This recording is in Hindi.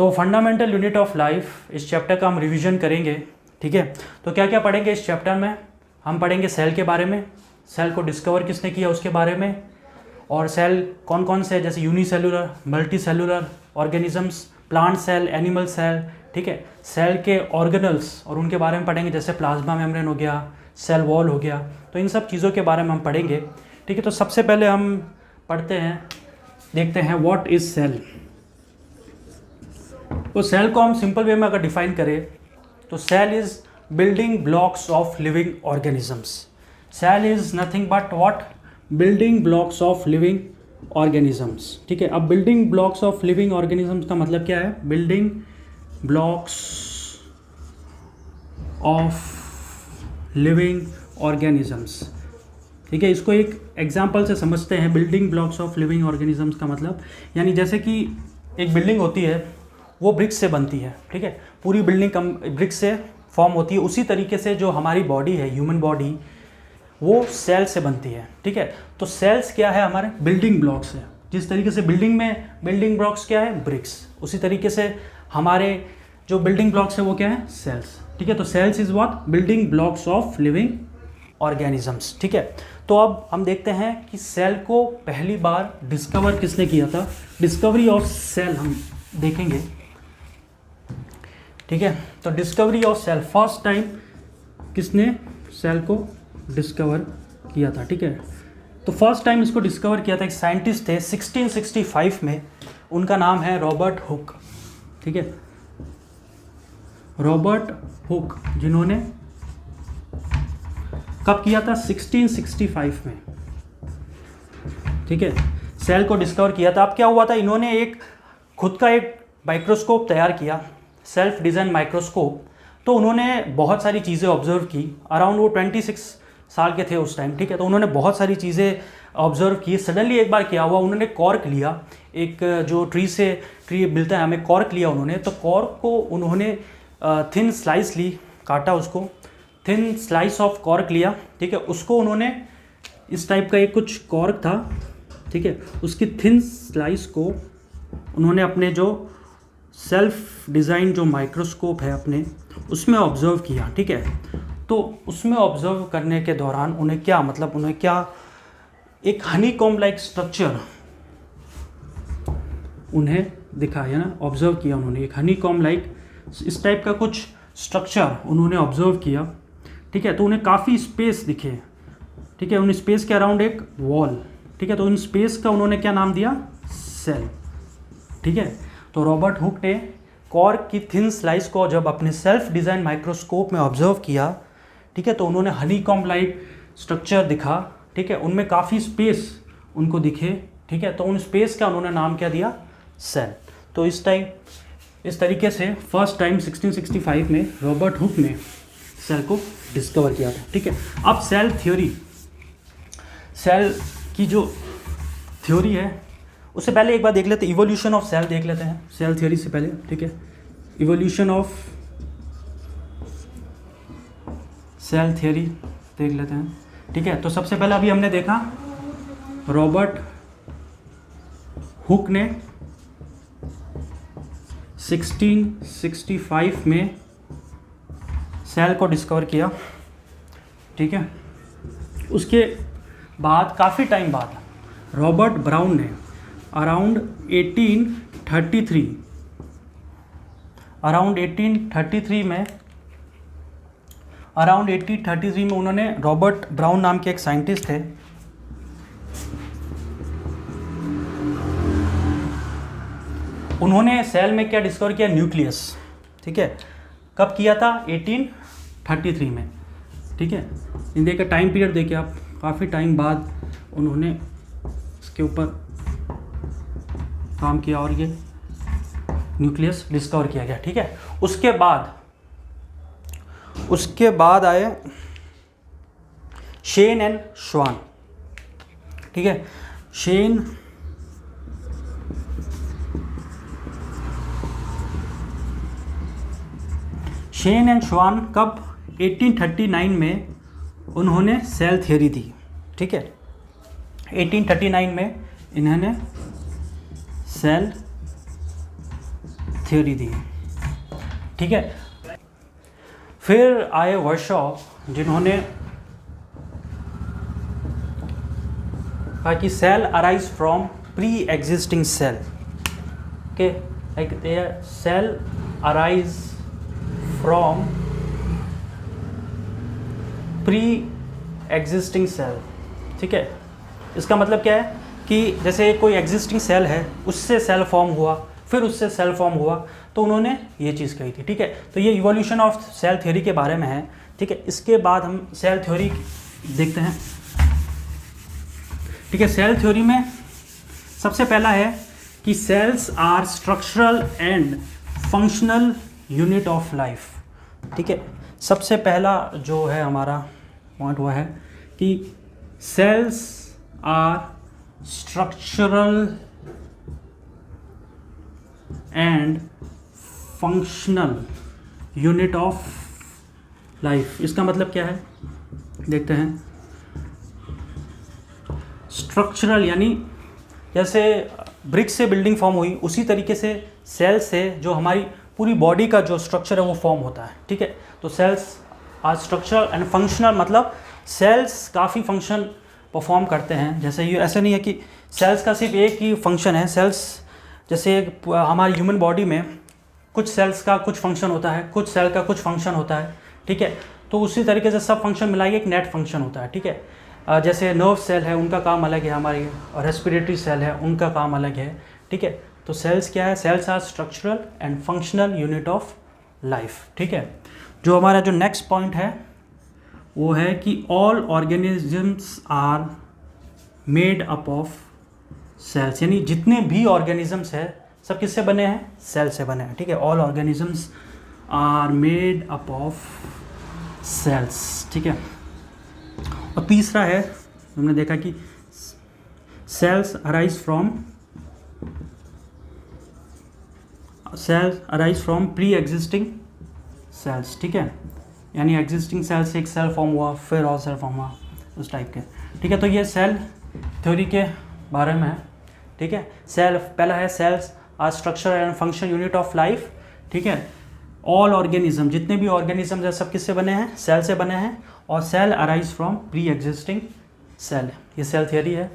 तो फंडामेंटल यूनिट ऑफ लाइफ इस चैप्टर का हम रिवीजन करेंगे, ठीक है। तो क्या क्या पढ़ेंगे इस चैप्टर में? हम पढ़ेंगे सेल के बारे में, सेल को डिस्कवर किसने किया उसके बारे में, और सेल कौन कौन से, जैसे unicellular, multi cellular organisms, plant cell, animal cell, ठीक है। सेल के ऑर्गेनल्स और उनके बारे में पढ़ेंगे, जैसे प्लाज्मा मेम्ब्रेन हो गया, सेल वॉल हो गया, तो इन सब चीज़ों के बारे में हम पढ़ेंगे, ठीक है। तो सबसे पहले हम पढ़ते हैं, देखते हैं व्हाट इज़ सेल। तो सेल को हम सिंपल वे में अगर डिफाइन करें तो cell is building blocks of living organisms. Cell is nothing but what? Building blocks of living organisms, ठीक है। अब building blocks of living organisms का मतलब क्या है? Building blocks of living organisms, ठीक है। इसको एक एग्जांपल से समझते हैं। Building blocks of living organisms का मतलब, यानी जैसे कि एक बिल्डिंग होती है, वो ब्रिक्स से बनती है, ठीक है। पूरी बिल्डिंग ब्रिक्स से फॉर्म होती है। उसी तरीके से जो हमारी बॉडी है, ह्यूमन बॉडी, वो सेल से बनती है, ठीक है। तो सेल्स क्या है? हमारे बिल्डिंग ब्लॉक्स है। जिस तरीके से बिल्डिंग में बिल्डिंग ब्लॉक्स क्या है? ब्रिक्स। उसी तरीके से हमारे जो बिल्डिंग ब्लॉक्स है वो क्या है? सेल्स, ठीक है। तो cells is what? Building blocks of living organisms, ठीक है। तो अब हम देखते हैं कि सेल को पहली बार डिस्कवर किसने किया था। डिस्कवरी ऑफ सेल हम देखेंगे, ठीक है। तो discovery of cell, first time किसने सेल को डिस्कवर किया था, ठीक है। तो फर्स्ट टाइम इसको डिस्कवर किया था एक साइंटिस्ट थे 1665 में, उनका नाम है रॉबर्ट हुक, ठीक है। रॉबर्ट हुक, जिन्होंने कब किया था? 1665 में, ठीक है, सेल को डिस्कवर किया था। अब क्या हुआ था? इन्होंने एक खुद का एक माइक्रोस्कोप तैयार किया, सेल्फ डिज़ाइन माइक्रोस्कोप। तो उन्होंने बहुत सारी चीज़ें ऑब्जर्व की। अराउंड वो 26 साल के थे उस टाइम, ठीक है। तो उन्होंने बहुत सारी चीज़ें ऑब्जर्व की। सडनली एक बार क्या हुआ, उन्होंने कॉर्क लिया, एक जो ट्री मिलता है हमें, कॉर्क लिया उन्होंने। तो कॉर्क को उन्होंने थिन स्लाइस ली, काटा उसको, थिन स्लाइस ऑफ कॉर्क लिया, ठीक है। उसको उन्होंने इस टाइप का एक कुछ कॉर्क था, ठीक है, उसकी थिन स्लाइस को उन्होंने अपने जो सेल्फ डिज़ाइन जो माइक्रोस्कोप है अपने, उसमें ऑब्जर्व किया, ठीक है। तो उसमें ऑब्जर्व करने के दौरान उन्हें क्या, मतलब उन्हें क्या, एक हनीकॉम्ब लाइक स्ट्रक्चर उन्हें दिखा, है ना, ऑब्जर्व किया उन्होंने। एक हनीकॉम्ब लाइक इस टाइप का कुछ स्ट्रक्चर उन्होंने ऑब्जर्व किया, ठीक है। तो उन्हें काफ़ी स्पेस दिखे, ठीक है, उन स्पेस के अराउंड एक वॉल, ठीक है। तो उन स्पेस का उन्होंने क्या नाम दिया? सेल, ठीक है। तो रॉबर्ट हुक ने कॉर्क की थिन स्लाइस को जब अपने सेल्फ डिज़ाइन माइक्रोस्कोप में ऑब्जर्व किया, ठीक है, तो उन्होंने हनीकॉम्ब लाइक स्ट्रक्चर दिखा, ठीक है, उनमें काफ़ी स्पेस उनको दिखे, ठीक है। तो उन स्पेस का उन्होंने नाम क्या दिया? सेल। तो इस तरीके से फर्स्ट टाइम 1665 में रॉबर्ट हुक ने सेल को डिस्कवर किया था, ठीक है। अब सेल थ्योरी, सेल की जो थ्योरी है उससे पहले एक बार देख लेते हैं, इवोल्यूशन ऑफ सेल देख लेते हैं सेल थ्योरी से पहले, ठीक है। इवोल्यूशन ऑफ सेल थ्योरी देख लेते हैं, ठीक है। तो सबसे पहले अभी हमने देखा रॉबर्ट हुक ने 1665 में सेल को डिस्कवर किया, ठीक है। उसके बाद काफ़ी टाइम बाद रॉबर्ट ब्राउन ने अराउंड 1833 में उन्होंने, रॉबर्ट ब्राउन नाम के एक साइंटिस्ट थे, उन्होंने सेल में क्या डिस्कवर किया? न्यूक्लियस, ठीक है। कब किया था? 1833 में, ठीक है। इन देखिए टाइम पीरियड देखिए आप, काफ़ी टाइम बाद उन्होंने इसके ऊपर काम किया और ये न्यूक्लियस डिस्कवर किया गया, ठीक है। उसके बाद आए शेन एंड श्वान, ठीक है। शेन एंड श्वान कब? 1839 में उन्होंने सेल थ्योरी दी, ठीक है। 1839 में इन्होंने सेल थ्योरी दी, ठीक है। फिर आए वर्शॉप, जिन्होंने कहा कि cell arise from pre existing cell, okay, like cell arise from pre existing cell, ठीक है। इसका मतलब क्या है कि जैसे कोई एग्जिस्टिंग सेल है, उससे सेल फॉर्म हुआ, फिर उससे सेल फॉर्म हुआ, तो उन्होंने ये चीज़ कही थी, ठीक है। तो ये इवोल्यूशन ऑफ सेल थ्योरी के बारे में है, ठीक है। इसके बाद हम सेल थ्योरी देखते हैं, ठीक है। सेल थ्योरी में सबसे पहला है कि cells are structural and functional unit of life, ठीक है। सबसे पहला जो है हमारा पॉइंट हुआ है कि cells are structural and functional unit of life. इसका मतलब क्या है, देखते हैं। स्ट्रक्चरल यानी जैसे ब्रिक से बिल्डिंग फॉर्म हुई, उसी तरीके से सेल से जो हमारी पूरी बॉडी का जो स्ट्रक्चर है वो फॉर्म होता है, ठीक है। तो cells are structural and functional, मतलब सेल्स काफ़ी फंक्शन परफॉर्म करते हैं। जैसे ये ऐसा नहीं है कि सेल्स का सिर्फ एक ही फंक्शन है। सेल्स जैसे हमारी ह्यूमन बॉडी में कुछ सेल्स का कुछ फंक्शन होता है, कुछ सेल का कुछ फंक्शन होता है, ठीक है। तो उसी तरीके से सब फंक्शन मिलाइए एक नेट फंक्शन होता है, ठीक है। जैसे नर्व सेल है, उनका काम अलग है हमारी, और रेस्पिरेटरी सेल है, उनका काम अलग है, ठीक है। तो सेल्स क्या है, cells are structural and functional unit of life, ठीक है। जो हमारा जो नेक्स्ट पॉइंट है वो है कि all organisms are made up of cells, यानी जितने भी ऑर्गेनिजम्स है सब किससे बने हैं, सेल से बने हैं, ठीक है। All organisms are made up of cells, ठीक है। और तीसरा है, हमने देखा कि cells arise from pre existing cells, ठीक है। यानी एग्जिस्टिंग सेल से एक सेल फॉर्म हुआ, फिर और सेल फॉर्म हुआ, उस टाइप के, ठीक है। तो ये सेल थ्योरी के बारे में है, ठीक है। सेल पहला है cells are structure and function unit of life, ठीक है। ऑल ऑर्गेनिज्म, जितने भी ऑर्गेनिज्म है सब किससे बने हैं, सेल से बने हैं, और cell arise from pre existing cell, ये सेल थ्योरी है।